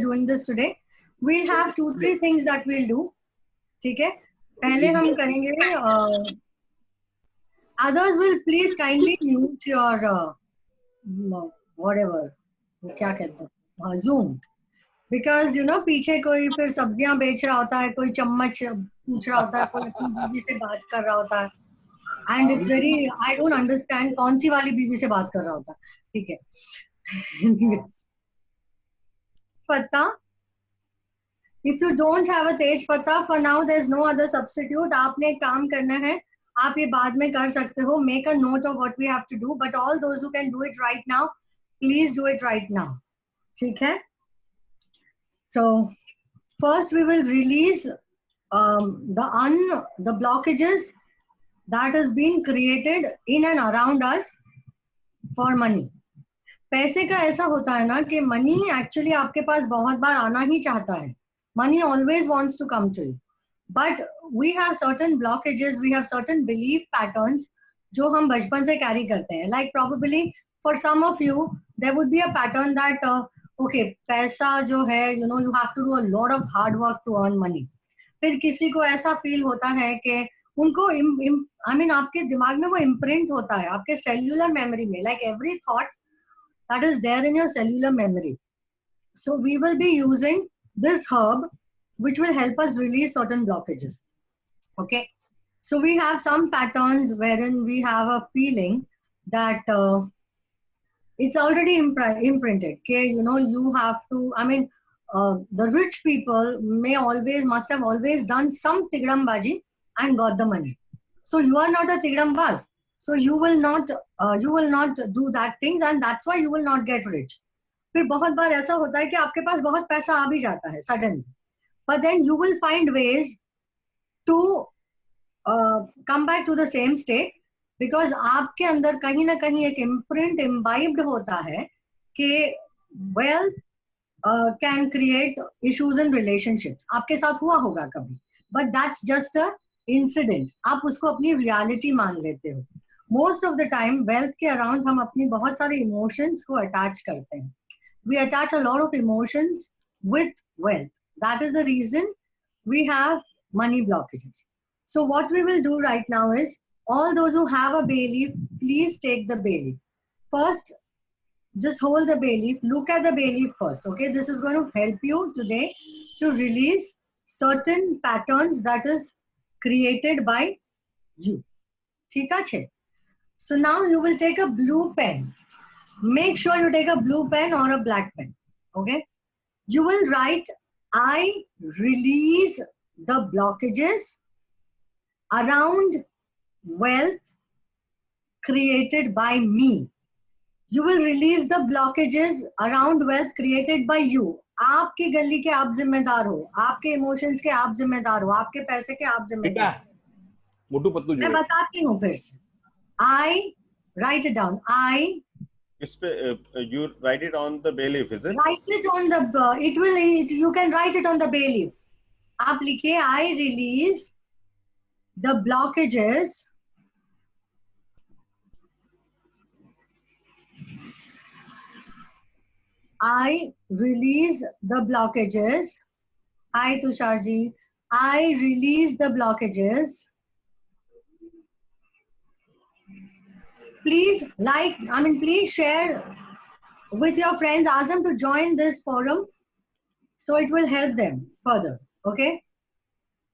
doing this today. We'll have 2-3 things that we'll do. ठीक है, पहले हम करेंगे others will please kindly mute your whatever क्या कहते हैं Zoom, because you know पीछे कोई फिर सब्जियां बेच रहा होता है, कोई चम्मच पूछ रहा होता है, कोई अपनी बीवी से बात कर रहा होता है, and it's very I don't understand कौन सी वाली बीवी से बात कर रहा होता है. ठीक है. पत्ता, if you don't have a तेज पत्ता, for now there's no other substitute. आपने एक काम करना है, आप ये बाद में कर सकते हो. Make a note of what we have to do, but all those who can do it right now, please do it right now. ठीक है? So first we will release the blockages that has been created in and around us for money. पैसे का ऐसा होता है ना कि money actually आपके पास बहुत बार आना ही चाहता है. Money always wants to come to you, but we have certain blockages, we have certain belief patterns जो हम बचपन से carry करते हैं. Like probably for some of you there would be a pattern that okay, पैसा जो है, you know, you have to do a lot of hard work to earn money. फिर किसी को ऐसा feel होता है कि उनको I mean आपके दिमाग में वो imprint होता है, आपके cellular memory में, like every thought that is there in your cellular memory. So we will be using this herb which will help us release certain blockages. Okay, so we have some patterns wherein we have a feeling that it's already imprinted. Okay, you know, you have to, I mean, the rich people must have always done some tigrambaji and got the money. So you are not a tigrambaz, so you will not do that things, and that's why you will not get rich. फिर बहुत बार ऐसा होता है कि आपके पास बहुत पैसा आ भी जाता है suddenly, but then you will find ways to come back to the same state, because आपके अंदर कहीं ना कहीं एक imprint imbibed होता है कि wealth can create issues in relationships. आपके साथ हुआ होगा कभी, but that's just a incident. आप उसको अपनी reality मान लेते हो. Most of the time wealth के around हम अपनी बहुत सारे emotions को attach करते हैं. We attach a lot of emotions with wealth. That is the reason we have money blockages. So what we will do right now is, all those who have a bay leaf, please take the bay leaf. First, just hold the bay leaf. Look at the bay leaf first. Okay, this is going to help you today to release certain patterns that is created by you. ठीक है? So now you will take a blue pen. Make sure you take a blue pen or a black pen. Okay, you will write, I release the blockages around wealth created by me. You will release the blockages around wealth created by you. आपकी गली के आप जिम्मेदार हो, आपके emotions के आप जिम्मेदार हो, आपके पैसे के आप जिम्मेदार हो. मोटू पतलू मैं बताती हूँ फिर से. I write it down. You write it on the bay leaf, is it? Write it on the you can write it on the bay leaf. आप लिखिए, I release the blockages Hi Tushar ji. I release the blockages. Please please share with your friends. Ask them to join this forum, so it will help them further. Okay,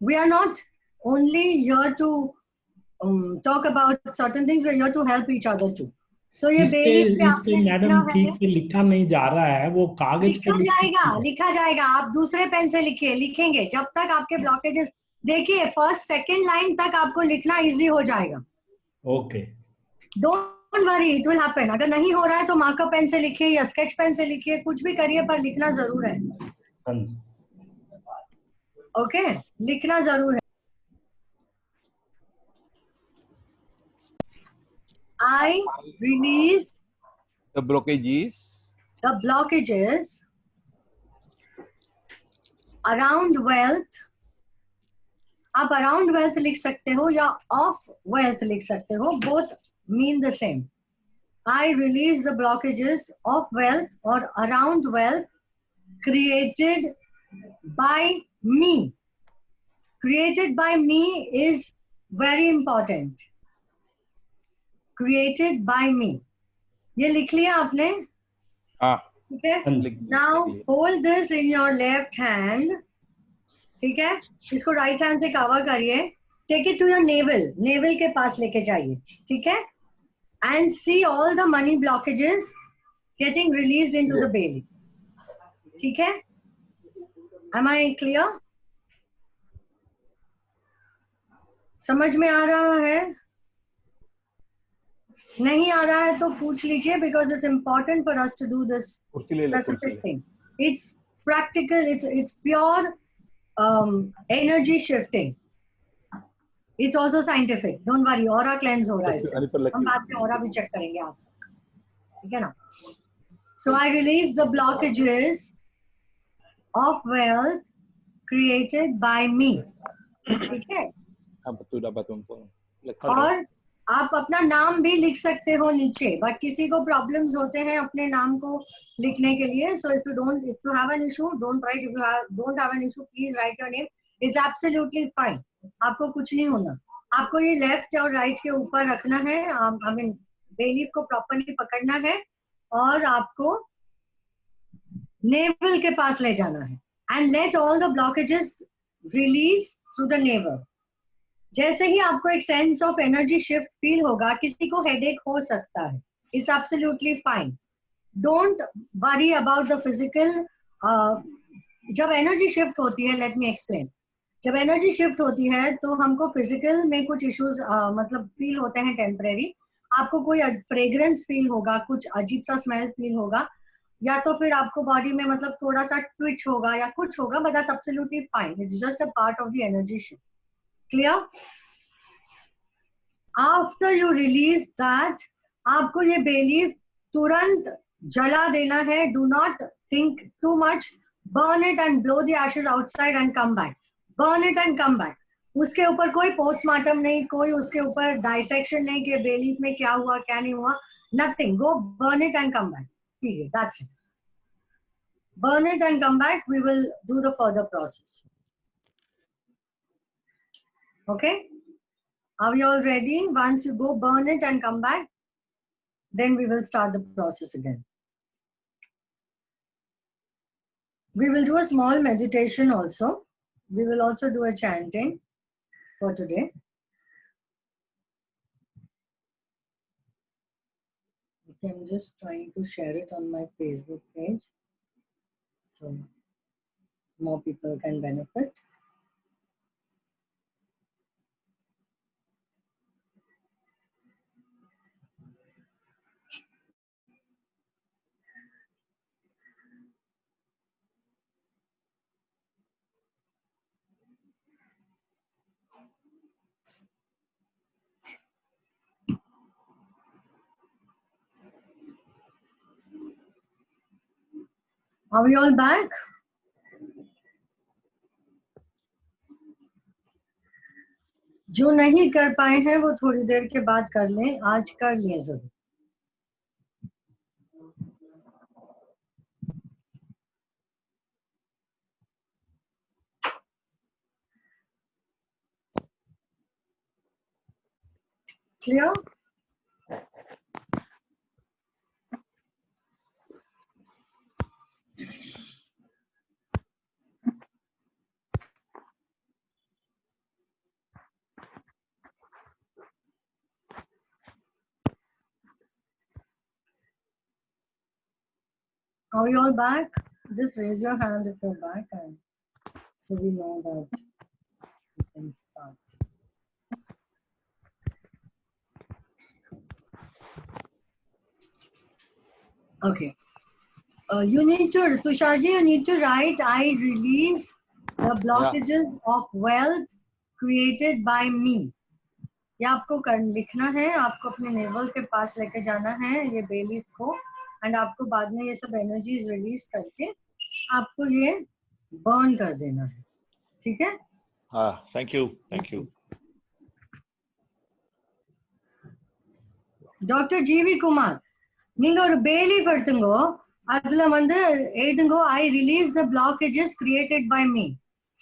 we are not only here to talk about certain things. We are here to help each other too. So ये madam ठीक से लिखा नहीं जा रहा है, वो कागज पे लिखा जाएगा. आप दूसरे पेन से लिखेंगे जब तक आपके ब्लॉकेजेस. देखिए, फर्स्ट सेकंड लाइन तक आपको लिखना इजी हो जाएगा. Okay, don't worry, it will happen. अगर नहीं हो रहा है तो मार्कर पेन से लिखिए या स्केच पेन से लिखिए, कुछ भी करिए, पर लिखना जरूर है. ओके, लिखना जरूर है. I release the blockages around wealth. आप around wealth लिख सकते हो या of wealth लिख सकते हो. Both mean the same. I release the blockages of wealth or around wealth created by me. Created by me is very important. Created by me. ये लिख लिया आपने? हाँ ठीक है. Now hold this in your left hand. ठीक है. इसको राइट हैंड से कवर करिए. Take it to your navel. Navel के पास लेके जाइए. ठीक है. And see all the money blockages getting released into the belly. ठीक है. Am I clear? समझ में आ रहा है? नहीं आ रहा है तो पूछ लीजिए, because it's important for us to do this specific thing. It's practical. It's pure energy shifting. It's also scientific. Don't worry. Aura cleanse हो रहा है इससे. हम बाद में aura भी check करेंगे आपसे. ठीक है ना? So I release the blockages of wealth created by me. ठीक है? और आप अपना नाम भी लिख सकते हो नीचे, बट किसी को प्रॉब्लम्स होते हैं अपने नाम को लिखने के लिए. So if you have an issue, don't write. If you don't have an issue, please write your name. It's absolutely fine. आपको कुछ नहीं होना. आपको ये लेफ्ट और राइट के ऊपर रखना है. I mean बेलीफ को प्रॉपर्ली पकड़ना है और आपको नेवल के पास ले जाना है. And let all the blockages release through the navel. जैसे ही आपको एक sense of energy shift feel होगा, किसी को हेडेक हो सकता है, it's absolutely fine. Don't worry about the physical. जब एनर्जी शिफ्ट होती है, लेट मी एक्सप्लेन. जब एनर्जी शिफ्ट होती है तो हमको फिजिकल में कुछ इश्यूज मतलब फील होते हैं टेम्परेरी. आपको कोई फ्रेग्रेंस फील होगा, कुछ अजीब सा स्मेल फील होगा, या तो फिर आपको बॉडी में मतलब थोड़ा सा ट्विच होगा या कुछ होगा, but that's absolutely fine. It's just a part of the energy shift. Clear? After you release that, आपको ये बेलीफ तुरंत जला देना है. Do not think too much. Burn it and blow the ashes outside and come back. Burn it and come back. उसके ऊपर कोई postmortem नहीं, कोई उसके ऊपर डाइसेक्शन नहीं कि बेलीफ में क्या हुआ क्या नहीं हुआ. Nothing. Go burn it and come back. Period. That's it. Burn it and come back. We will do the further process. Okay? Are we all ready? Once you go burn it and come back, then we will start the process again. We will do a small meditation also. We will also do a chanting for today. Okay, I'm just trying to share it on my Facebook page so more people can benefit. Are we all back? जो नहीं कर पाए हैं वो थोड़ी देर के बाद कर लें, आज कर लिए जरूर. Clear? Are we all back? Just raise your hand if you're back, and so we know that we can start. Okay. You need to, Tusharji, you need to write, I release the blockages of wealth created by me. ये आपको लिखना है, आपको अपने naval के पास लेके जाना है ये बेलीफ को, एंड आपको बाद में ये सब एनर्जीज रिलीज करके आपको ये बर्न कर देना है. ठीक है? हाँ, thank you, thank you. Doctor जीवी कुमार, நீங்க ஒரு பேலீஃப் எடுத்துங்கோ, அதுல வந்து எழுதுங்கோ, I release the blockages created by me.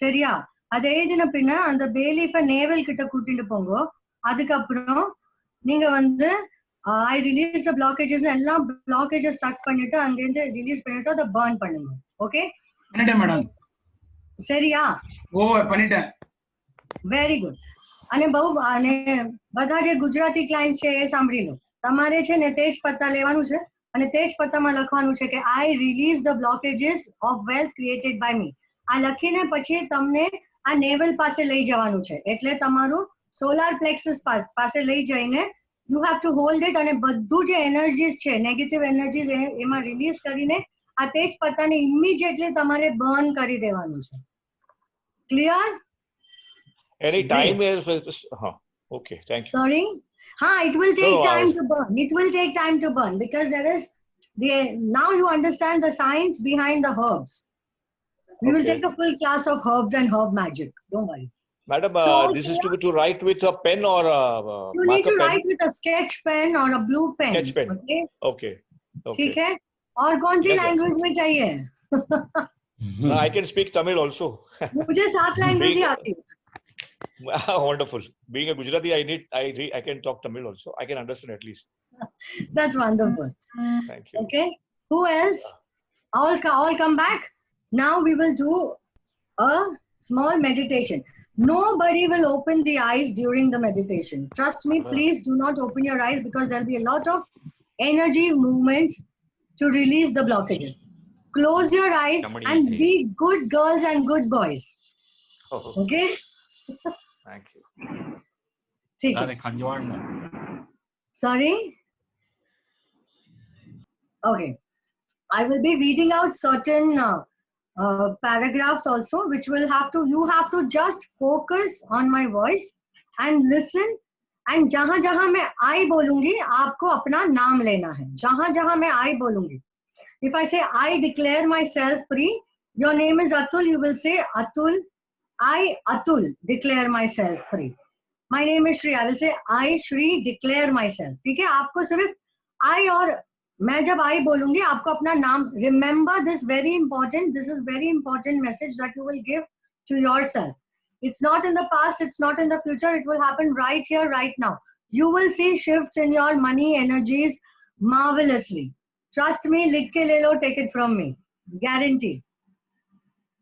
சரியா? அதை எழுதின பின்ன அந்த பேலீஃபை நேவல் கிட்ட கூட்டிட்டு போங்க. அதுக்கப்புறம் நீங்க வந்து I release the blockages எல்லாம் blockages சக் பண்ணிட்டு அங்கிருந்து ரிலீஸ் பண்ணிட்டு அதை burn பண்ணுங்க. ஓகே? பண்ணிட்டேன் மேடம். சரியா? பண்ணிட்டேன். Very good. અને બહુ અને બધા જે ગુજરાતી ક્લાયન્ટ છે એ સાંભળી લો. તમારે છે ને તેજ પત્તા લેવાનું છે અને તેજ પત્તામાં લખવાનું છે કે I release the blockages of wealth created by me. આ લખીને પછી તમને આ નેવલ પાસે લઈ જવાનું છે. એટલે તમારું સોલાર પ્લેક્સસ પાસે લઈ જઈને you have to hold it અને બધું જે એનર્જીસ છે નેગેટિવ એનર્જીસ એમાં રિલીઝ કરીને આ તેજ પત્તાને ઇમિડિયેટલી તમારે બર્ન કરી દેવાનું છે. Clear? Any time is okay, thank you. Sorry? It will take No, time to burn. It will take time to burn because there is now you understand the science behind the herbs. We will Okay. take a full class of herbs and herb magic. Don't worry. Madam, So, this is to write with a pen or a You need marker to pen? write with a sketch pen or a blue pen. Sketch pen. Okay? Okay. ठीक Okay. है? और कौन सी Yes, sir. Language में चाहिए? No, I can speak Tamil also. मुझे 7 language ही आती है. Wonderful. Being a Gujarati, I can talk Tamil also. I can understand at least. That's wonderful. Thank you. Okay? Who else? All come back. Now we will do a small meditation. Nobody will open the eyes during the meditation. Trust me, please do not open your eyes because there will be a lot of energy movements to release the blockages. Close your eyes and be good girls and good boys. Oh, Okay? thank you. ठीक है. Sorry? Okay. I will be reading out certain paragraphs also, which you have to just focus on my voice and listen. And जहां जहां मैं I बोलूंगी आपको अपना नाम लेना है. जहां जहां मैं I बोलूंगी. If I say I declare myself free, your name is Atul, you will say Atul. I Atul declare myself free. My name is Shri. I will say I Shri declare myself. ठीक है? आपको सिर्फ I और मैं जब I बोलूंगी आपको अपना नाम. Remember this very important. This is very important message that you will give to yourself. It's not in the past. It's not in the future. It will happen right here, right now. You will see shifts in your money energies marvelously. Trust me. लिख के ले लो. Take it from me. Guarantee.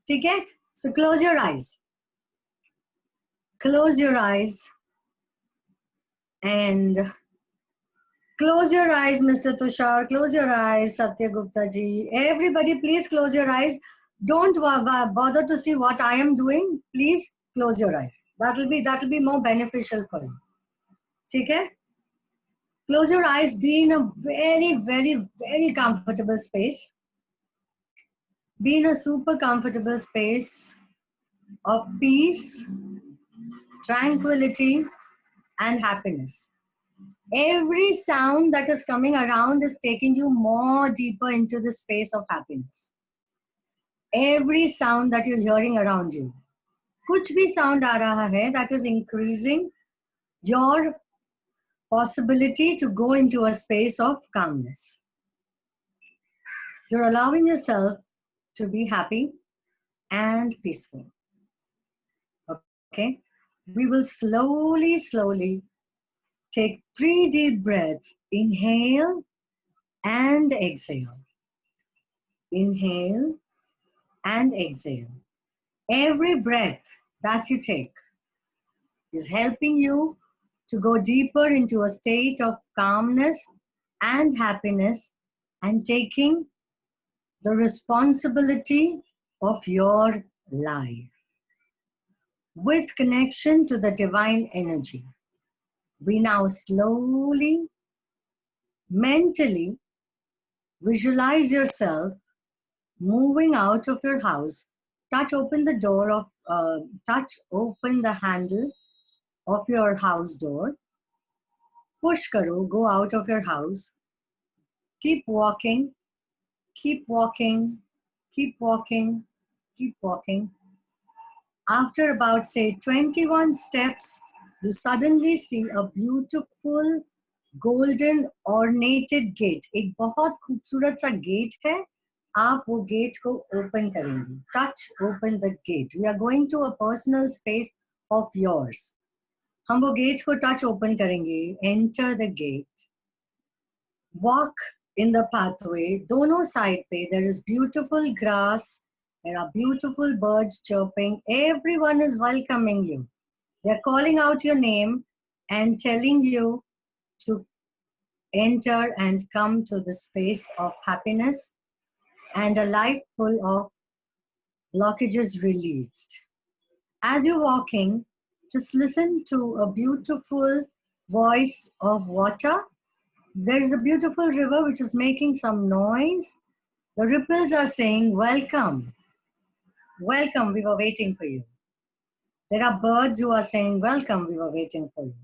ठीक है? So close your eyes. Close your eyes. And close your eyes, Mr. Tushar. Close your eyes, Satya Gupta ji. Everybody, please close your eyes. Don't bother to see what I am doing. Please close your eyes. That will be more beneficial for you. ठीक है? Close your eyes. Be in a very, very, very comfortable space. Be in a super comfortable space of peace, tranquility, and happiness. Every sound that is coming around is taking you more deeper into the space of happiness. Every sound that you're hearing around you, कुछ भी sound आ रहा है, that is increasing your possibility to go into a space of calmness. You're allowing yourself to be happy and peaceful. Okay? We will slowly take 3 deep breaths. Inhale and exhale. Inhale and exhale. Every breath that you take is helping you to go deeper into a state of calmness and happiness and taking the responsibility of your life with connection to the divine energy. We now slowly, mentally visualize yourself moving out of your house. Touch open the handle of your house door. Push karo, go out of your house. Keep walking, keep walking, keep walking, keep walking. After about say 21 steps, you suddenly see a beautiful golden ornated gate. एक बहुत खूबसूरत सा gate है आप वो gate को open करेंगी. Touch open the gate. We are going to a personal space of yours. हम वो गेट को टच ओपन करेंगे. Enter the gate. Walk in the pathway. दोनों साइड पे there is beautiful grass. There are beautiful birds chirping. Everyone is welcoming you. They are calling out your name and telling you to enter and come to the space of happiness and a life full of blockages released. As you're walking, just listen to a beautiful voice of water. There is a beautiful river which is making some noise. The ripples are saying, welcome, welcome, we were waiting for you. There are birds who are saying, welcome, we were waiting for you.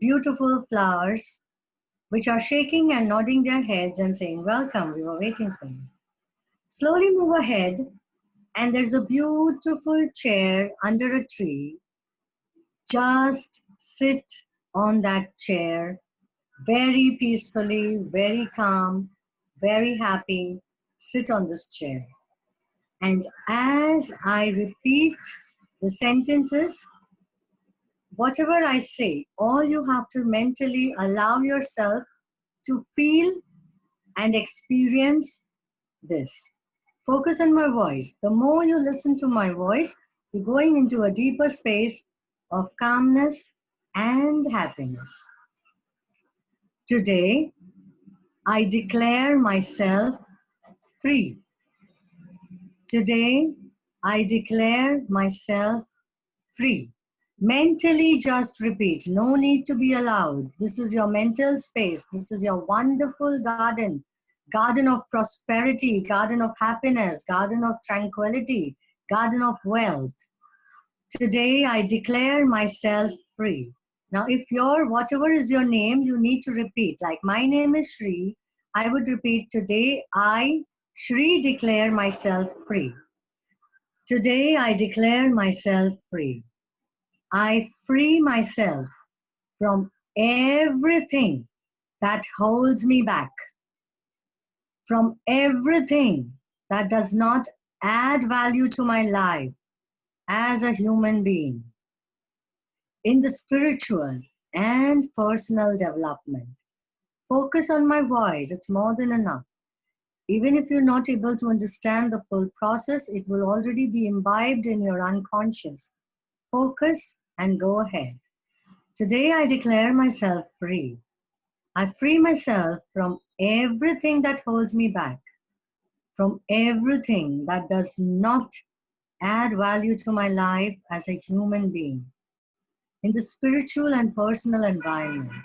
Beautiful flowers which are shaking and nodding their heads and saying, welcome, we were waiting for you. Slowly move ahead, and there's a beautiful chair under a tree. Just sit on that chair very peacefully, very calm, very happy. Sit on this chair. And as I repeat the sentences, whatever I say, all you have to mentally allow yourself to feel and experience this. Focus on my voice. The more you listen to my voice, you're going into a deeper space of calmness and happiness. Today, I declare myself free. Today, I declare myself free. Mentally just repeat. No need to be allowed. This is your mental space. This is your wonderful garden. Garden of prosperity, garden of happiness, garden of tranquility, garden of wealth. Today, I declare myself free. Now, if whatever is your name, you need to repeat. Like my name is Shri, I would repeat, today I, Shri, declare myself free. Today, I declare myself free. I free myself from everything that holds me back, from everything that does not add value to my life as a human being. In the spiritual and personal development, focus on my voice. It's more than enough. Even if you're not able to understand the full process, it will already be imbibed in your unconscious. Focus and go ahead. Today I declare myself free. I free myself from everything that holds me back, from everything that does not add value to my life as a human being. In the spiritual and personal environment,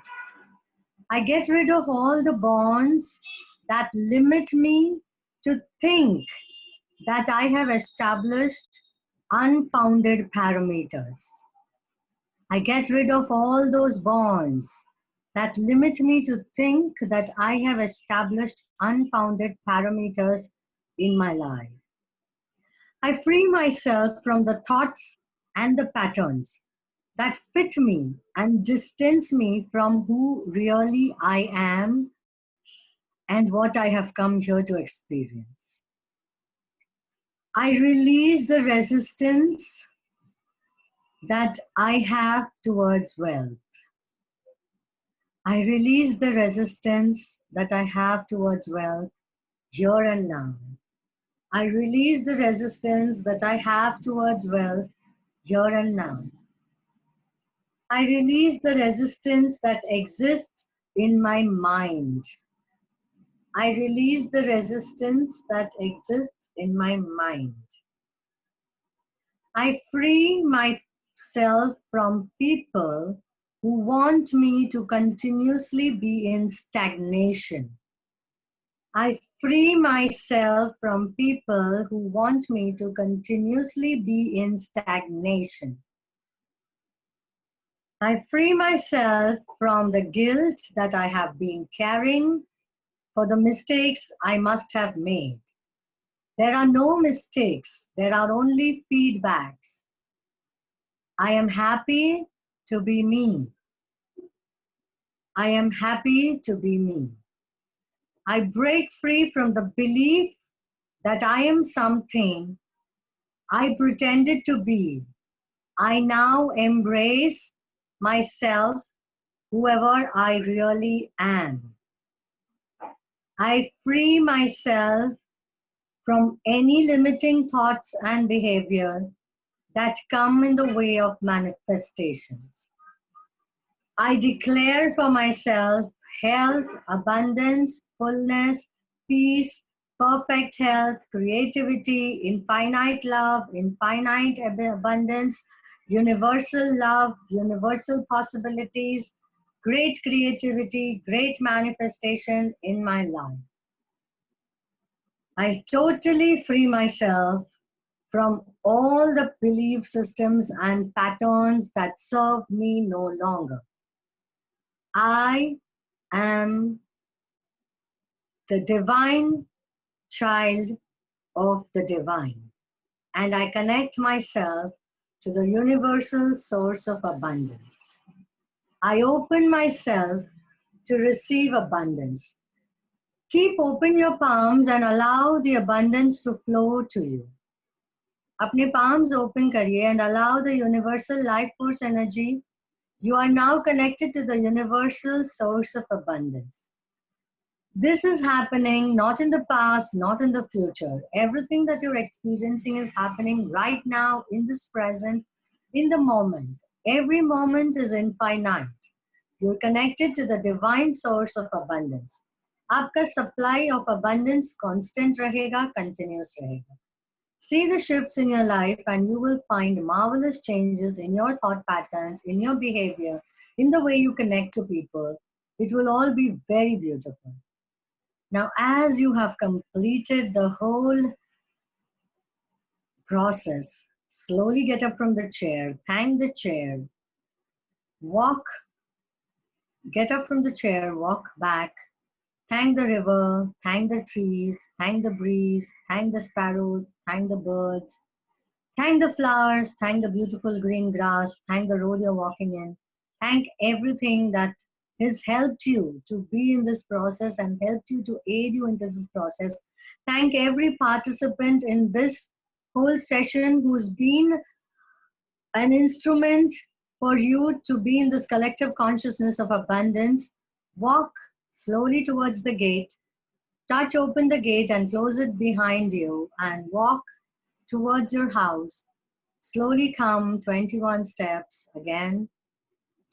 I get rid of all the bonds that limit me to think that I have established unfounded parameters. I get rid of all those bonds that limit me to think that I have established unfounded parameters in my life. I free myself from the thoughts and the patterns that fit me and distance me from who really I am and what I have come here to experience. I release the resistance that I have towards wealth. I release the resistance that I have towards wealth here and now. I release the resistance that I have towards wealth here and now. I release the resistance that exists in my mind. I release the resistance that exists in my mind. I free myself from people who want me to continuously be in stagnation. I free myself from people who want me to continuously be in stagnation. I free myself from the guilt that I have been carrying for the mistakes I must have made. There are no mistakes, there are only feedbacks. I am happy to be me. I am happy to be me. I break free from the belief that I am something I pretended to be. I now embrace myself, whoever I really am. I free myself from any limiting thoughts and behavior that come in the way of manifestations. I declare for myself health, abundance, fullness, peace, perfect health, creativity, infinite love, infinite abundance, universal love, universal possibilities, great creativity, great manifestation in my life. I totally free myself from all the belief systems and patterns that serve me no longer. I am the divine child of the divine, and I connect myself to the universal source of abundance. I open myself to receive abundance. Keep open your palms and allow the abundance to flow to you. अपने palms open करिए and allow the universal life force energy. You are now connected to the universal source of abundance. This is happening not in the past, not in the future. Everything that you're experiencing is happening right now, in this present, in the moment. Every moment is infinite. You're connected to the divine source of abundance. आपका supply of abundance constant रहेगा, continuous रहेगा. See the shifts in your life and you will find marvelous changes in your thought patterns, in your behavior, in the way you connect to people. It will all be very beautiful. Now, as you have completed the whole process, slowly get up from the chair, thank the chair, walk, get up from the chair, walk back, thank the river, thank the trees, thank the breeze, thank the sparrows, thank the birds, thank the flowers, thank the beautiful green grass, thank the road you're walking in, thank everything that has helped you to be in this process and helped you to aid you in this process. Thank every participant in this whole session who's been an instrument for you to be in this collective consciousness of abundance. Walk slowly towards the gate, touch open the gate and close it behind you and walk towards your house. Slowly come 21 steps again.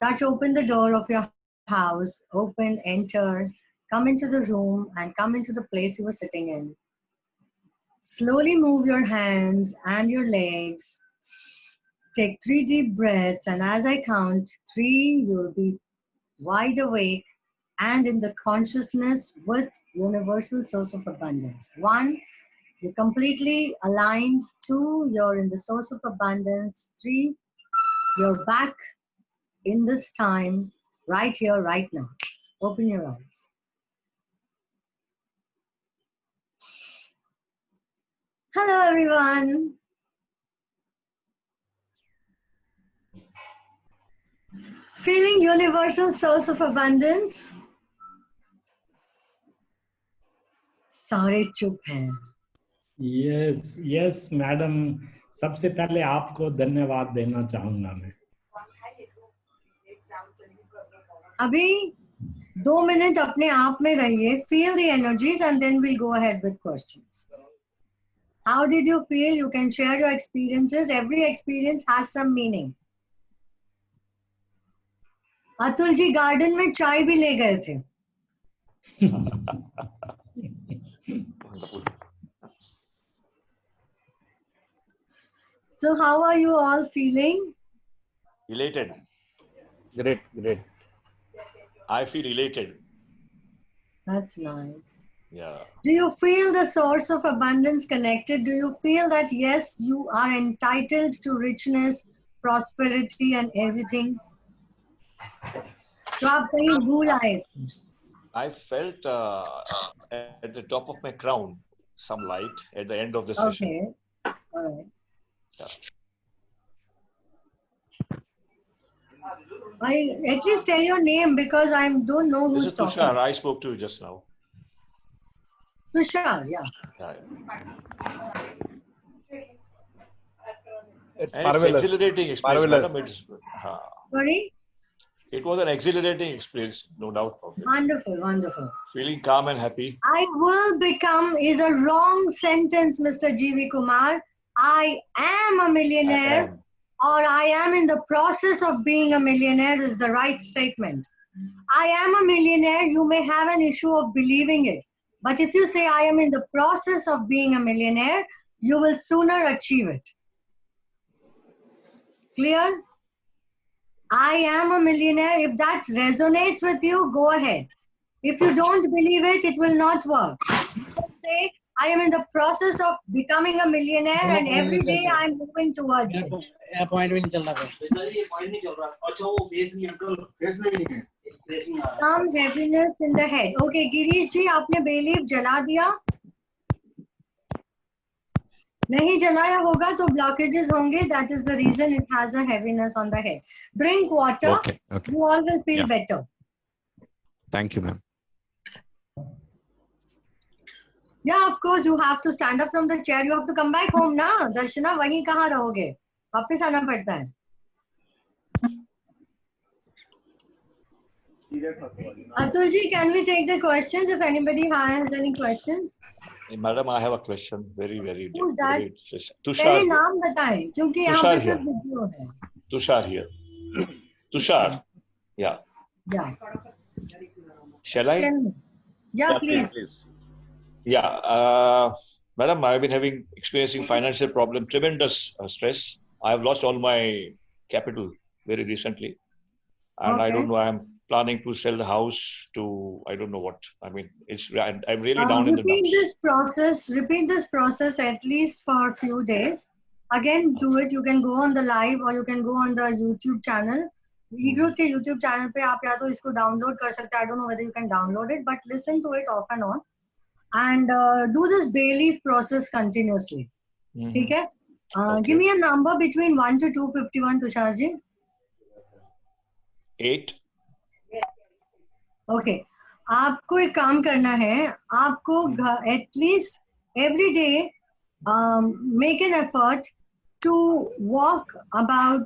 Touch open the door of your house, open, enter, come into the room and come into the place you were sitting in. Slowly move your hands and your legs. Take 3 deep breaths, and as I count 3, you will be wide awake and in the consciousness with universal source of abundance. 1, you're completely aligned. 2, you're in the source of abundance. 3, you're back in this time, right here, right now. Open your eyes. Hello, everyone. Feeling universal source of abundance? सारे चुप हैं. Yes madam, सबसे पहले आपको धन्यवाद देना चाहूंगा मैं. अभी 2 मिनट अपने आप में रहिए. Feel the energies and then we'll go ahead with questions. How did you feel? You can share your experiences. Every experience has some meaning. Atul ji garden में चाय भी ले गए थे. So how are you all feeling? Elated. Great, great. I feel elated. That's nice. Yeah. Do you feel the source of abundance connected? Do you feel that yes, you are entitled to richness, prosperity and everything? तो आप कहीं भूल आए. I felt at the top of my crown some light at the end of the session. Okay. All right. Yeah. At least tell your name because I don't know This who's is talking. Tushar. I spoke to you just now. Tushar, yeah. It's And it's marvelous. exhilarating experience, Marvelous. madam. Sorry? It was an exhilarating experience, no doubt about it. Wonderful, wonderful. Feeling calm and happy. I will become is a wrong sentence, Mr. G.V. Kumar. I am a millionaire, I am. or I am in the process of being a millionaire is the right statement. I am a millionaire, you may have an issue of believing it. But if you say I am in the process of being a millionaire, you will sooner achieve it. Clear? I am a millionaire. If that resonates with you, go ahead. If you don't believe it, it will not work. You can say, I am in the process of becoming a millionaire and every day I am moving towards it. Point भी नहीं चल रहा ये point नहीं चल रहा अच्छा वो फेस नहीं अंकल फेस नहीं है फेस नहीं आ रहा Some heaviness in the head. Okay, Girish ji, आपने बेलीफ जला दिया? नहीं जलाया होगा तो blockages होंगे. That is the reason it has a heaviness on the head. Drink water. Okay. You all will feel Yeah. better. Thank you, ma'am. Yeah, of course, you have to stand up from the chair. You have to come back home, na? Darshana, वहीं कहाँ रहोगे? वापस आना पड़ता है. Atul ji, can we take the questions if anybody has any questions? Madam, I have a question. Very, very. Who's that? very पहले Tushar. नाम बताएं क्योंकि यहाँ तुषार पे सिर्फ here. वीडियो है. Tushar here. Tushar. Yeah. Yeah. Shall I? Yeah, please. Yeah. Madam, I've been experiencing financial problem, tremendous stress. I have lost all my capital very recently. And I Okay. don't know, I'm planning to sell the house to, I don't know what. I mean, I'm really down in the dumps. Repeat this process at least for a few days. Again, do it. You can go on the live or you can go on the YouTube channel. eGrowth के YouTube channel पे आप या तो इसको download कर सकते हैं. I don't know whether you can download it, but listen to it off and on. And do this Bayleaf process continuously. ठीक है? Give me a number between 1 to 251, Tushar ji. 8. Okay. आपको एक काम करना है. आपको at least every day make an effort to walk about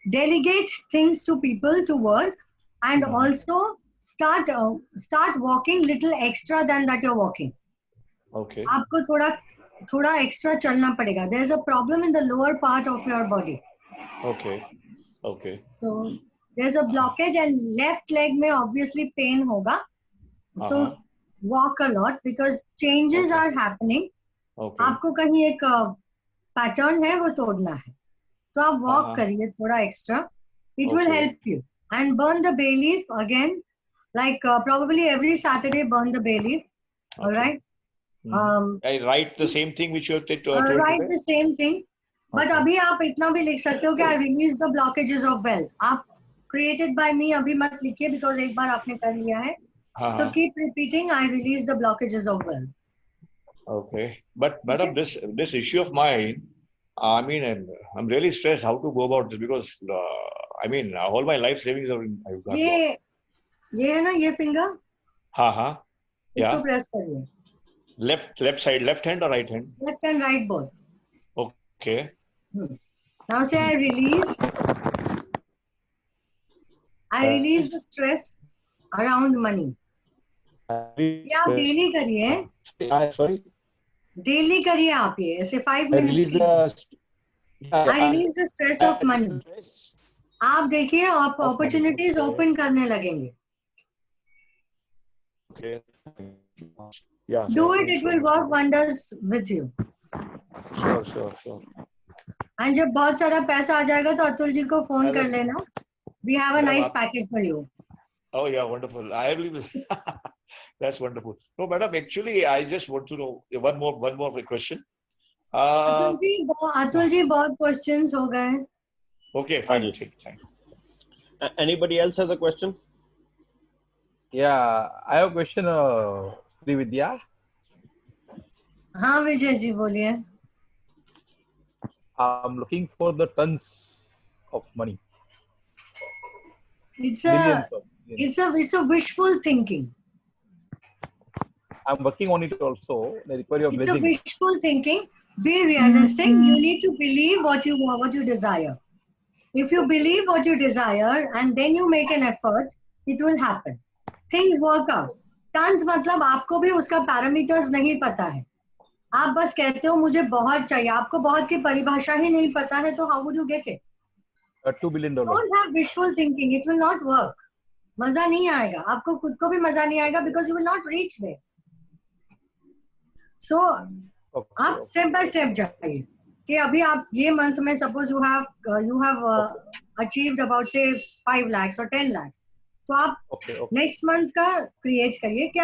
delegate things to people to work and also start walking little extra than that you're walking. Okay. आपको थोड़ा extra चलना पड़ेगा. There's a problem in the lower part of your body. Okay. Okay. So there's a blockage and left leg में obviously pain होगा. So walk a lot because changes are happening. Okay. आपको कहीं एक pattern है वो तोड़ना है. तो आप walk करिए थोड़ा extra. It will help you. And burn the bay leaf again. Like probably every Saturday burn the bay leaf. All right. I write the same thing which you have told Write today? the same thing. But अभी आप इतना भी लिख सकते हो कि I release the blockages of wealth. आप created by me अभी मत लिखिए because एक बार आपने कर लिया है. So keep repeating. I release the blockages of wealth. Okay. But madam, this issue of mine, I mean, I'm really stressed how to go about this because I mean, all my life savings are in. ये है ना ये finger? हाँ. इसको Yeah. press करिए. Left side, left hand or right hand? Left and right both. Okay. Now say I release. I release the stress around money. ये आप daily करिए. Sorry. Daily करिए आप ये ऐसे 5 I minutes. release the the stress of money. आप देखिए आप opportunities open करने लगेंगे. Okay. Yeah. Do it. It will work wonders with you. Sure. And जब बहुत सारा पैसा आ जाएगा तो अतुल जी को phone कर लेना. We have a nice package for you. Oh yeah, wonderful. I believe that's wonderful. No, madam, actually, I just want to know one more question. Atul ji बहुत questions हो गए. Okay, fine. Thank you. Anybody else has a question? Yeah, I have a question, Srividya. हाँ विजय जी बोलिए. I'm looking for the tons of money. It's Millions a of, yes. it's a wishful thinking. I'm working on it also. I require your It's a blessing. wishful thinking. Be realistic. You need to believe what you want, what you desire. If you believe what you desire and then you make an effort, it will happen. Things work out. Tons मतलब आपको भी उसका parameters नहीं पता है. आप बस कहते हो मुझे बहुत चाहिए. आपको बहुत की परिभाषा ही नहीं पता है, तो how would you get it? $2 billion. Don't have wishful thinking. It will not work. मजा नहीं आएगा. आपको खुद को भी मजा नहीं आएगा because you will not reach there. So आप step by step जाइए. कि अभी आप ये month में suppose you have achieved about say 5 lakhs or 10 lakhs. तो आप next month का create करिए कि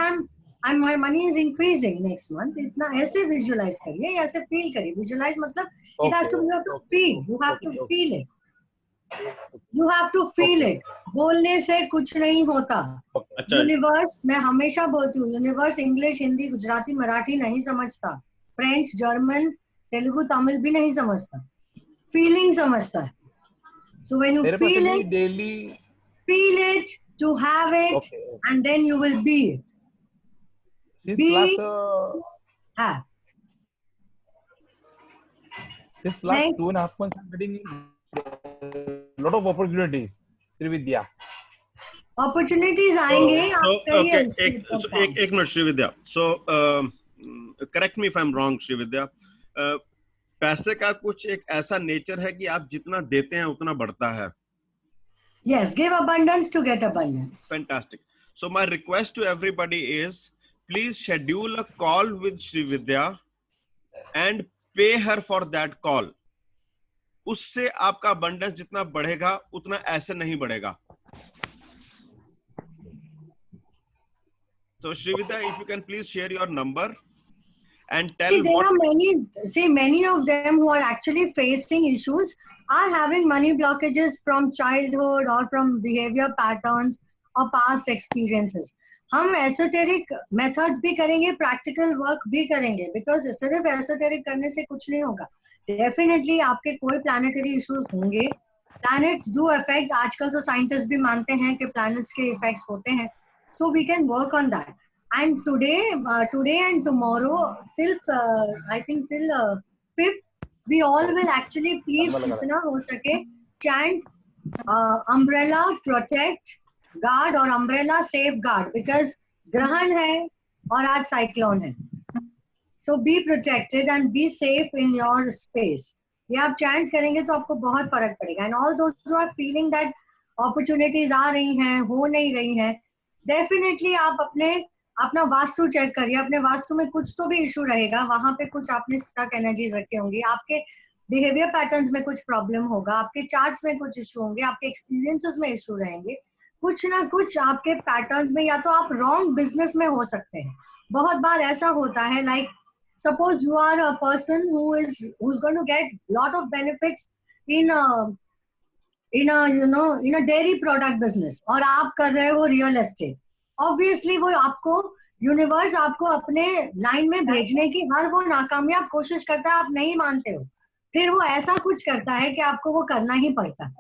my money is increasing next month. इतना ऐसे visualize करिए, ऐसे feel करिए. Visualize मतलब it has to be, you have to feel. You have to feel it. You have to feel it. बोलने से कुछ नहीं होता. यूनिवर्स, मैं हमेशा बोलती हूँ, यूनिवर्स इंग्लिश, हिंदी, गुजराती, मराठी नहीं समझता. फ्रेंच, जर्मन, तेलुगु, तमिल भी नहीं समझता. फीलिंग समझता है. So when you feel it, daily, feel it to have it, and then you will be it. Since Have. Since last Next. 2.5 months, I'm getting lot of opportunities. Srividya. Opportunities आएंगे. आप करिए okay, उसके ऊपर काम. एक minute Srividya. So correct me if I'm wrong, Srividya. पैसे का कुछ एक ऐसा नेचर है कि आप जितना देते हैं उतना बढ़ता है. Yes, give abundance to get abundance. Fantastic. So my request to everybody is, please schedule a call with Srividya and pay her for that call. उससे आपका abundance जितना बढ़ेगा उतना ऐसे नहीं बढ़ेगा. So Srividya, if you can please share your number and tell many of them who are actually facing issues are having money blockages from childhood or from behavior patterns or past experiences. हम esoteric methods भी करेंगे, practical work भी करेंगे, because सिर्फ esoteric करने से कुछ नहीं होगा. Definitely आपके कोई planetary issues होंगे. Planets do affect. आजकल तो scientists भी मानते हैं कि planets के effects होते हैं. So we can work on that. And today and tomorrow till I think till 5th, we all will actually please जितना हो सके chant umbrella, protect, guard और umbrella safeguard, because ग्रहण है और आज cyclone है. So be protected and be safe in your space. ये आप chant करेंगे तो आपको बहुत फर्क पड़ेगा. And all those who are feeling that opportunities आ रही हैं, हो नहीं रही हैं, definitely आप अपना वास्तु चेक करिए. अपने वास्तु में कुछ तो भी इशू रहेगा. वहां पे कुछ आपने स्टक एनर्जीज रखे होंगी. आपके बिहेवियर पैटर्न्स में कुछ प्रॉब्लम होगा. आपके चार्ट्स में कुछ इशू होंगे. आपके एक्सपीरियंसेस में इशू रहेंगे. कुछ ना कुछ आपके पैटर्न्स में, या तो आप रॉन्ग बिजनेस में हो सकते हैं. बहुत बार ऐसा होता है, like suppose you are a person who's going to get lot of benefits in a dairy product business, और आप कर रहे हो रियल एस्टेट. ऑब्वियसली वो आपको यूनिवर्स आपको अपने लाइन में भेजने की हर वो नाकामयाब कोशिश करता है. आप नहीं मानते हो, फिर वो ऐसा कुछ करता है कि आपको वो करना ही पड़ता है.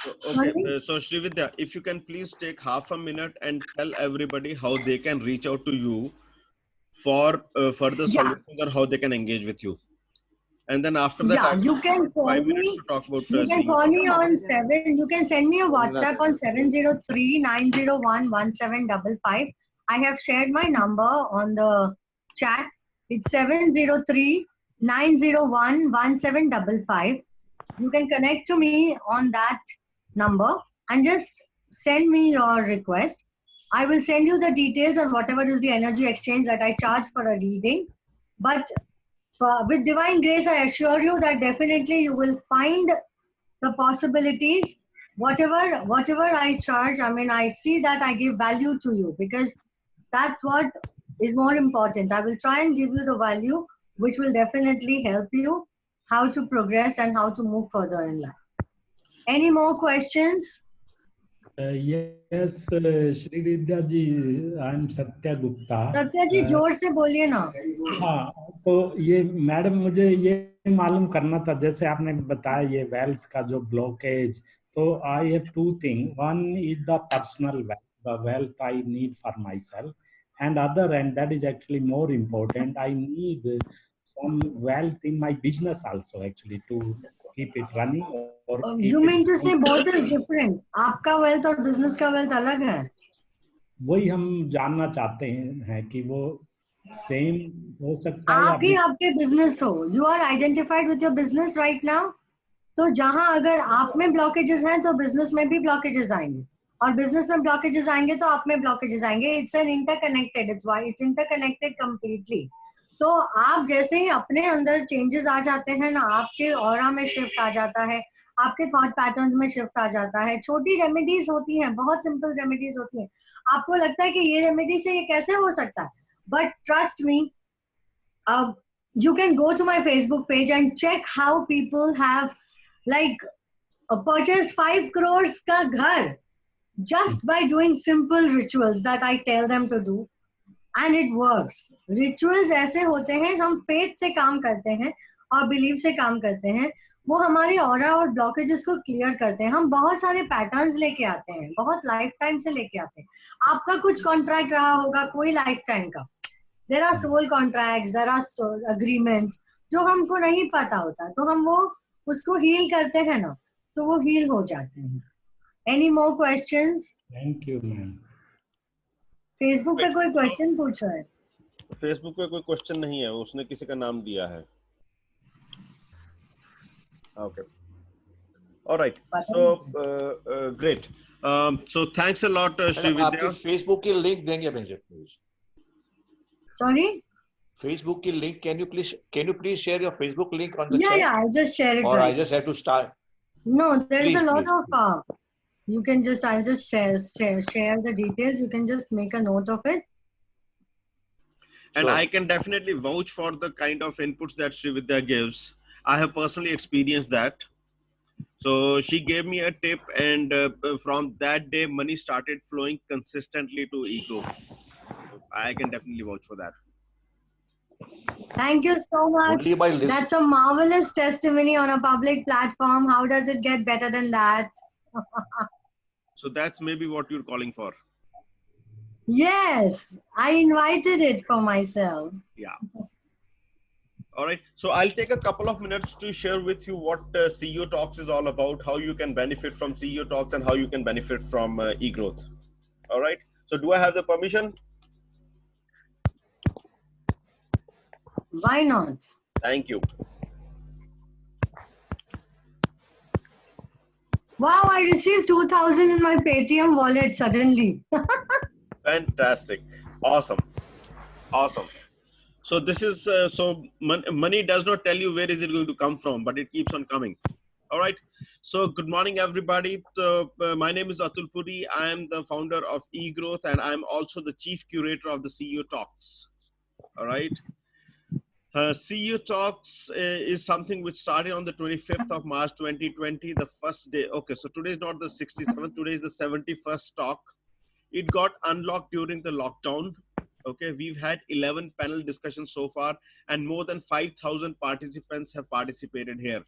Okay, so Srividya, if you can please take half a minute and tell everybody how they can reach out to you for further solutions or how they can engage with you. And then after that, you can call me. You can call me on 7. You can send me a WhatsApp on 703-901-1755. I have shared my number on the chat. It's 703-901-1755. You can connect to me on that number and just send me your request. I will send you the details on whatever is the energy exchange that I charge for a reading. But with divine grace, I assure you that definitely you will find the possibilities. Whatever I charge, I mean, I see that I give value to you, because that's what is more important. I will try and give you the value which will definitely help you how to progress and how to move further in life. Any more questions? Yes, Srividya ji, I am Satya Gupta. Satya ji, जोर से बोलिए ना. हाँ, तो ये madam मुझे ये मालूम करना था, जैसे आपने बताया ये वेल्थ का जो ब्लॉकेज, तो I have two things. One is the personal wealth, the wealth I need for myself. And other end, that is actually more important. I need some wealth in my business also, actually, to keep it running or keep You mean it to say both is different? आपका wealth और business का wealth अलग है? वही हम जानना चाहते हैं कि वो सेम हो सकता है आप ही आपके बिजनेस हो. You are identified with your business right now. तो जहां अगर आप में ब्लॉकेजेस हैं तो बिजनेस में भी ब्लॉकेजेस आएंगे, और बिजनेस में ब्लॉकेजेस आएंगे तो आप में ब्लॉकेजेस आएंगे. It's an interconnected, it's interconnected completely. तो आप जैसे ही अपने अंदर चेंजेस आ जाते हैं ना, आपके ऑरा में शिफ्ट आ जाता है, आपके थॉट पैटर्न्स में शिफ्ट आ जाता है. छोटी रेमेडीज होती हैं, बहुत सिंपल रेमेडीज होती हैं. आपको लगता है कि ये रेमेडी से ये कैसे हो सकता है, but trust me, you can go to my Facebook page and check how people have like purchased 5 crores ka ghar just by doing simple rituals that I tell them to do, and it works. Rituals ऐसे होते हैं, हम faith से काम करते हैं और belief से काम करते हैं, वो हमारे ऑरा और ब्लॉकेजेस को क्लियर करते हैं. हम बहुत सारे पैटर्न्स लेके आते हैं, बहुत लाइफ टाइम से लेके आते हैं. आपका कुछ कॉन्ट्रैक्ट रहा होगा कोई लाइफ टाइम का. There are soul contracts, there are soul agreements जो हमको नहीं पता होता, तो हम वो उसको हील करते हैं ना, तो वो हील हो जाते हैं. Any more questions? Thank you ma'am. Facebook पे कोई क्वेश्चन पूछ रहा है? फेसबुक पे कोई क्वेश्चन नहीं है, उसने किसी का नाम दिया है. Okay. All right. So great. So thanks a lot, Srividya. Facebook की लिंक देंगे मुझे प्लीज. Sorry? Facebook की link, can you please share your Facebook link on the chat? Yeah, I'll just share it. Or right. I just have to start. No, there is Please, a lot please, of. You can just, I'll just share the details. You can just make a note of it. And Sure. I can definitely vouch for the kind of inputs that Srividya gives. I have personally experienced that. So she gave me a tip, and from that day, money started flowing consistently to Ego. I can definitely vouch for that. Thank you so much. Only by listening. That's a marvelous testimony on a public platform. How does it get better than that? So that's maybe what you're calling for. Yes, I invited it for myself. Yeah. All right. So I'll take a couple of minutes to share with you what CEO Talks is all about, how you can benefit from CEO Talks, and how you can benefit from eGrowth. All right. So do I have the permission? Why not? Thank you. Wow, I received 2,000 in my Paytm wallet suddenly. Fantastic. Awesome. Awesome. So this is, money does not tell you where is it going to come from, but it keeps on coming. All right. So good morning, everybody. My name is Atul Puri. I am the founder of eGrowth, and I'm also the chief curator of the CEO Talks. All right. CEO Talks is something which started on the 25th of March 2020, the first day. Okay, so today is not the 67th, today is the 71st talk. It got unlocked during the lockdown. Okay, we've had 11 panel discussions so far, and more than 5,000 participants have participated here.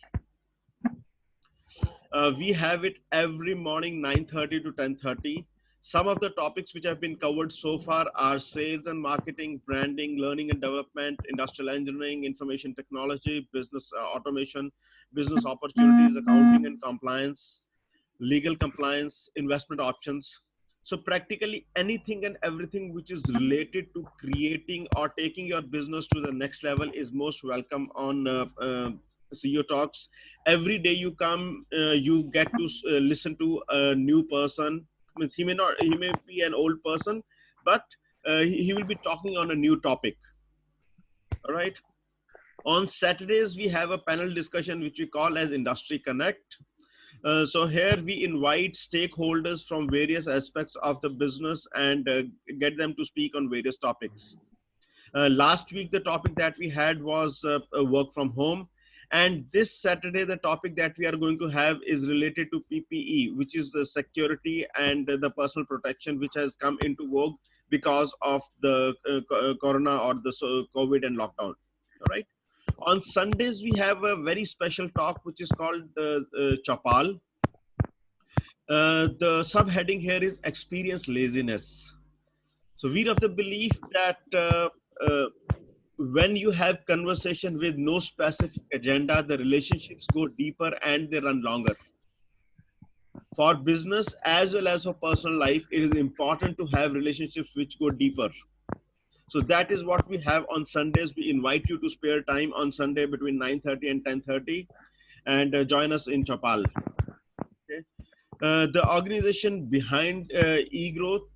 We have it every morning, 9:30 to 10:30. Some of the topics which have been covered so far are sales and marketing, branding, learning and development, industrial engineering, information technology, business automation, business opportunities, accounting and compliance, legal compliance, investment options. So practically anything and everything which is related to creating or taking your business to the next level is most welcome on CEO Talks. Every day you come, you get to listen to a new person. Means he may be an old person, but he will be talking on a new topic. All right. On Saturdays, we have a panel discussion which we call as Industry Connect. So here we invite stakeholders from various aspects of the business and get them to speak on various topics. Last week, the topic that we had was work from home. And this Saturday, the topic that we are going to have is related to PPE, which is the security and the personal protection, which has come into vogue because of the corona or the COVID and lockdown. All right. On Sundays, we have a very special talk, which is called Chapal. The subheading here is experience laziness. So we're of the belief that when you have conversation with no specific agenda, the relationships go deeper and they run longer. For business as well as for personal life, it is important to have relationships which go deeper. So that is what we have on Sundays. We invite you to spare time on Sunday between 9:30 and 10:30 and join us in Chapal. Okay. The organization behind eGrowth,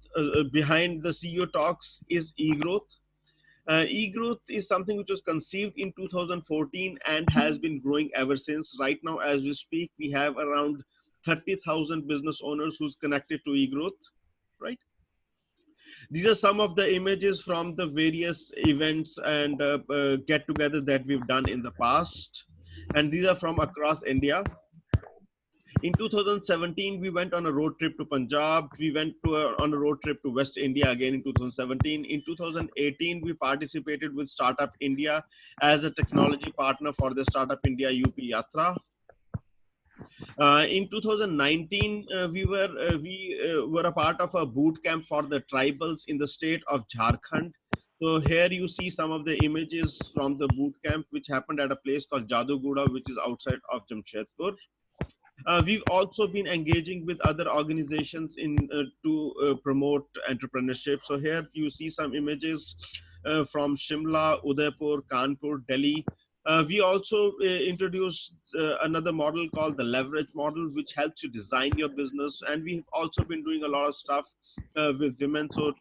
behind the CEO Talks is eGrowth. eGrowth is something which was conceived in 2014 and has been growing ever since. Right now, as we speak, we have around 30,000 business owners who's connected to eGrowth, right? These are some of the images from the various events and get-together that we've done in the past. And these are from across India. In 2017, we went on a road trip to Punjab. We went on a road trip to West India again in 2017. In 2018, we participated with Startup India as a technology partner for the Startup India UP Yatra. In 2019, we were a part of a boot camp for the tribals in the state of Jharkhand. So here you see some of the images from the boot camp, which happened at a place called Jaduguda, which is outside of Jamshedpur. We've also been engaging with other organizations to promote entrepreneurship. So here you see some images from Shimla, Udaipur, Kanpur, Delhi. We also introduced another model called the leverage model, which helps you design your business. And we've also been doing a lot of stuff with women. So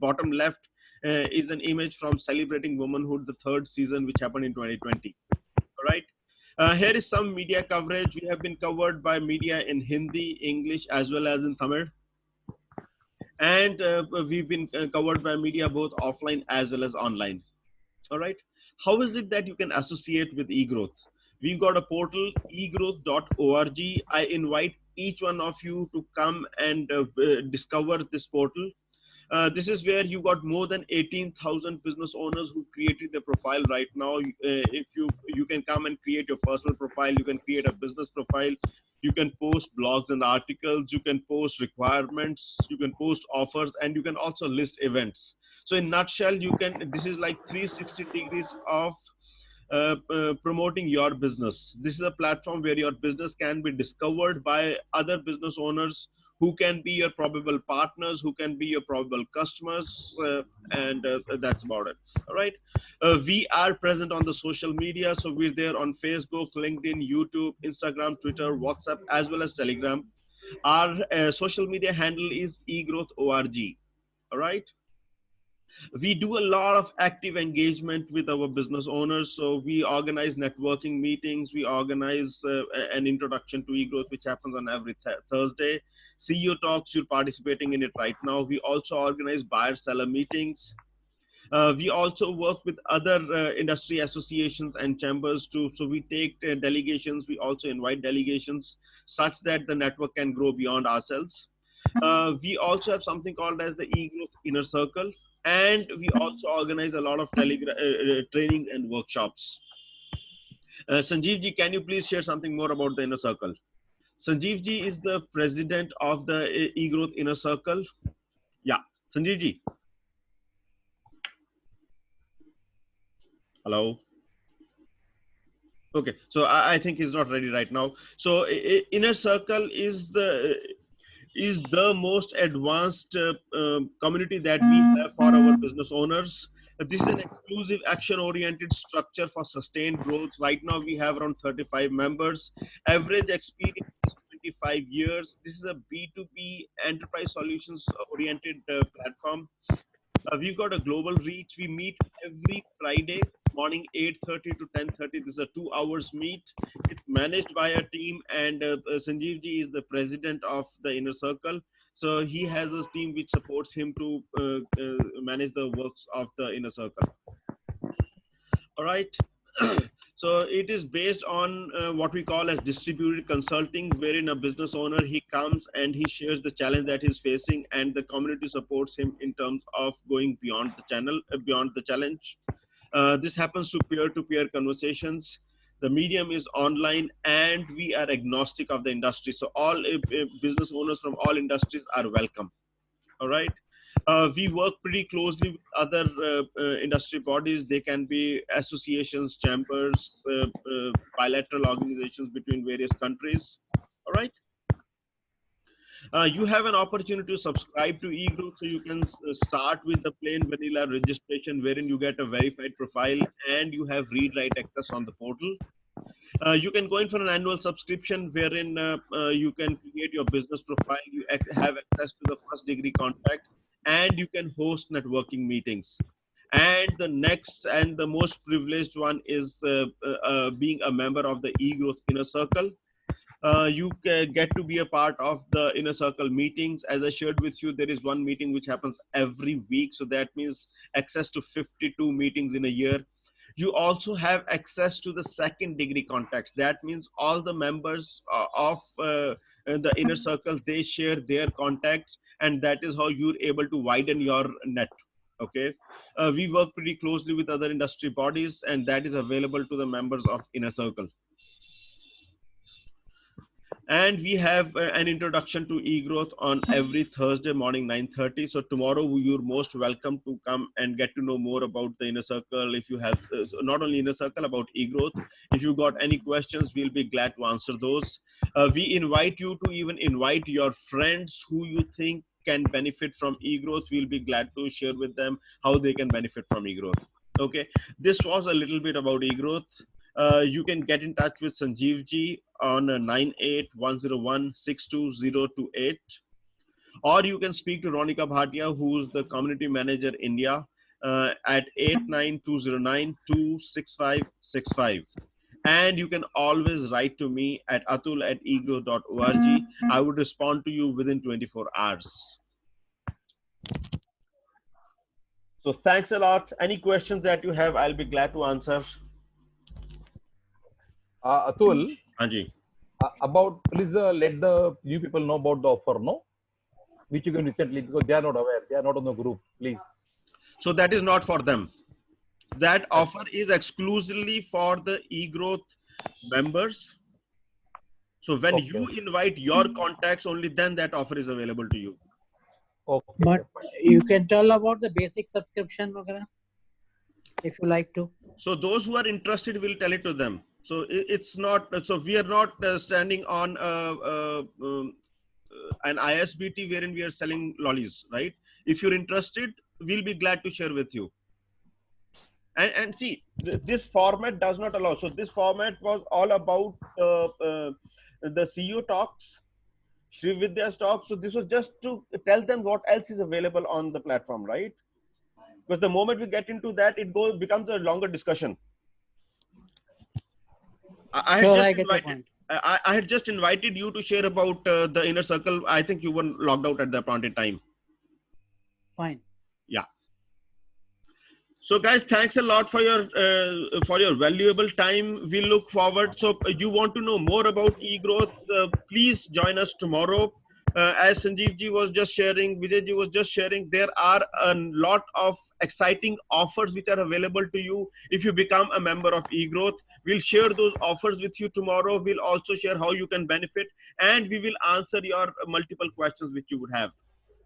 bottom left is an image from Celebrating Womanhood, the third season, which happened in 2020. All right. Here is some media coverage. We have been covered by media in Hindi, English, as well as in Tamil. And we've been covered by media both offline as well as online. All right. How is it that you can associate with eGrowth? We've got a portal, egrowth.org. I invite each one of you to come and discover this portal. This is where you got more than 18,000 business owners who created their profile right now. If you can come and create your personal profile, you can create a business profile, you can post blogs and articles, you can post requirements, you can post offers, and you can also list events. So in nutshell, this is like 360 degrees of promoting your business. This is a platform where your business can be discovered by other business owners who can be your probable partners, who can be your probable customers, and that's about it. All right. We are present on the social media. So we're there on Facebook, LinkedIn, YouTube, Instagram, Twitter, WhatsApp, as well as Telegram. Our social media handle is egrowth.org. All right. We do a lot of active engagement with our business owners. So we organize networking meetings. We organize an introduction to eGrowth, which happens on every Thursday. CEO Talks, you're participating in it right now. We also organize buyer-seller meetings. We also work with other industry associations and chambers too. So we take delegations. We also invite delegations such that the network can grow beyond ourselves. We also have something called as the eGrowth Inner Circle. And we also organize a lot of training and workshops. Sanjeev ji, can you please share something more about the Inner Circle? Sanjeev ji is the president of the eGrowth Inner Circle. Yeah, Sanjeev ji. Hello. Okay, so I think he's not ready right now. So Inner Circle is the most advanced community that we have for our business owners. This is an exclusive action-oriented structure for sustained growth. Right now, we have around 35 members. Average experience is 25 years. This is a B2B enterprise solutions-oriented platform. We've got a global reach. We meet every Friday morning 8:30 to 10:30. This is a 2 hours meet. It's managed by a team, and Sanjeev ji is the president of the Inner Circle. So he has a team which supports him to manage the works of the Inner Circle. All right. So it is based on what we call as distributed consulting, wherein a business owner, he comes and he shares the challenge that he's facing, and the community supports him in terms of going beyond the challenge. This happens through peer-to-peer conversations. The medium is online, and we are agnostic of the industry. So all business owners from all industries are welcome. All right. We work pretty closely with other industry bodies. They can be associations, chambers, bilateral organizations between various countries. All right. You have an opportunity to subscribe to eGrowth, so you can start with the plain vanilla registration, wherein you get a verified profile and you have read-write access on the portal. You can go in for an annual subscription, wherein you can create your business profile, you have access to the first degree contacts, and you can host networking meetings. And the next and the most privileged one is being a member of the eGrowth Inner Circle. You get to be a part of the Inner Circle meetings. As I shared with you, there is one meeting which happens every week. So that means access to 52 meetings in a year. You also have access to the second degree contacts. That means all the members of the Inner Circle, they share their contacts, and that is how you're able to widen your net. Okay. We work pretty closely with other industry bodies, and that is available to the members of Inner Circle. And we have an introduction to eGrowth on every Thursday morning, 9:30. So tomorrow you're most welcome to come and get to know more about the Inner Circle. If you have not only Inner Circle, about eGrowth, if you got any questions, we'll be glad to answer those. We invite you to even invite your friends who you think can benefit from eGrowth. We'll be glad to share with them how they can benefit from eGrowth. Okay, this was a little bit about eGrowth. You can get in touch with Sanjeev ji on 98-101-62028, or you can speak to Ronika Bhatia, who's the community manager India, at 89209-26565. And you can always write to me at atul@egrowth.org. I would respond to you within 24 hours. So thanks a lot. Any questions that you have, I'll be glad to answer. Atul, Anji. about please let the new people know about the offer, no? Which you can recently, because they are not aware, they are not on the group, please. So that is not for them. That offer is exclusively for the eGrowth members. So when you invite your contacts, only then that offer is available to you. Okay. But you can tell about the basic subscription, if you like to. So those who are interested, will tell it to them. So it's not, so we are not standing on an ISBT wherein we are selling lollies, right? If you're interested, we'll be glad to share with you. And see, this format does not allow. So this format was all about the CEO talks, Sri Vidya's talks. So this was just to tell them what else is available on the platform, right? Because the moment we get into that, it becomes a longer discussion. I had just invited you to share about the Inner Circle. I think you were logged out at that point in time. Fine. Yeah. So guys, thanks a lot for your valuable time. We look forward. So you want to know more about eGrowth, please join us tomorrow. As Sanjeev ji was just sharing, Vijay ji was just sharing, there are a lot of exciting offers which are available to you if you become a member of eGrowth. We'll share those offers with you tomorrow. We'll also share how you can benefit, and we will answer your multiple questions which you would have.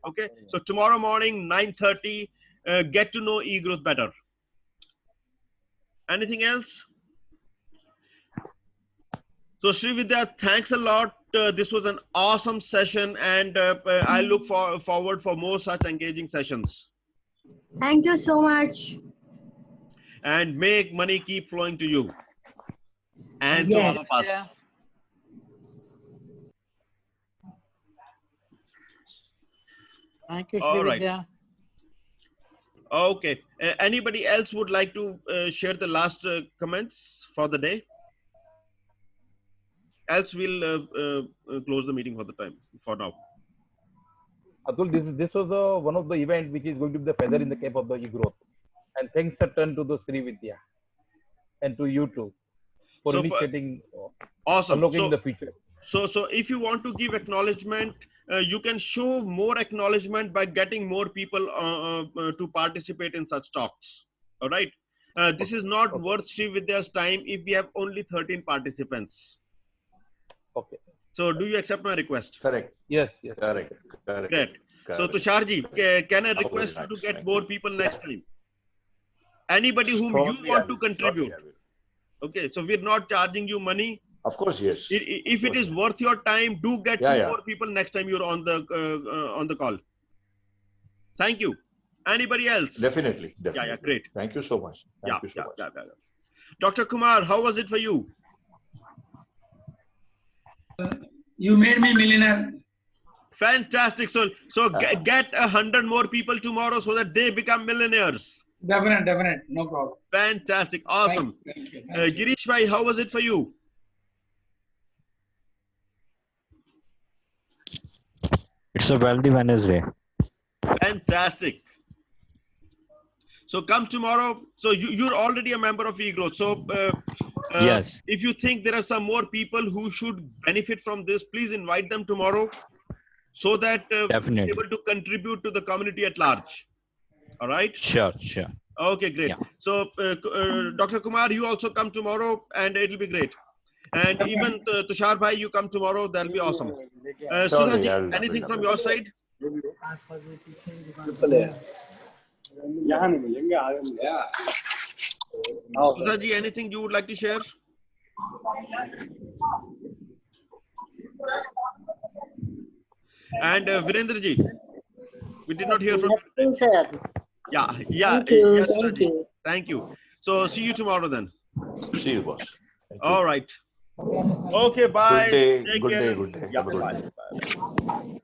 Okay, so tomorrow morning, 9:30, get to know eGrowth better. Anything else? So Sri Vidya, thanks a lot. This was an awesome session, and I look forward for more such engaging sessions. Thank you so much. And may money keep flowing to you and Yes. to all of us. Yeah. Thank you, Sri All right. Vidya. Okay. Anybody else would like to share the last comments for the day? Else we'll close the meeting for now. Atul, this was one of the event which is going to be the feather in the cap of the eGrowth. And thanks a ton to the Sri Vidya and to you too for initiating, awesome. unlocking the future. So if you want to give acknowledgement, you can show more acknowledgement by getting more people to participate in such talks. All right. this is not worth Sri Vidya's time if we have only 13 participants. Okay. So do you accept my request? Correct. Yes, yes. Correct. Correct. Great. So Correct. Tusharji, can I request you to nice. get Thank more you. people next time? Anybody whom Surely you want I to will. contribute. Surely I will. Okay, so we're not charging you money. Of course, yes. If it is worth your time, do get Yeah, two yeah. more people next time you're on the call. Thank you. Anybody else? Definitely. Yeah, Definitely. great. Thank you so much. Thank you so much. Yeah. Dr. Kumar, how was it for you? You made me millionaire. Fantastic. So get 100 more people tomorrow so that they become millionaires. Definite. No problem. Fantastic. Awesome. Thank you. Girish bhai, how was it for you? It's a wealthy Wednesday. Fantastic. So come tomorrow. So you're already a member of eGrowth. So Yes. if you think there are some more people who should benefit from this, please invite them tomorrow so that we're Definitely. able to contribute to the community at large. All right. Sure. Okay, great. Yeah. So Dr. Kumar, you also come tomorrow and it'll be great. And even Tushar bhai, you come tomorrow. That'll be awesome. Surely, Sudhaji, I'll anything come. from your side? Sudhaji, anything you would like to share? And Virendraji, we did not hear from you. Sir. Yeah. Thank you. Yes, Thank Sudhaji. you. Thank you. So see you tomorrow then. See you, boss. Thank you. All right. Okay, bye. Good day. Take Good care. day. Good day. Yeah, Have a good bye. day. Bye.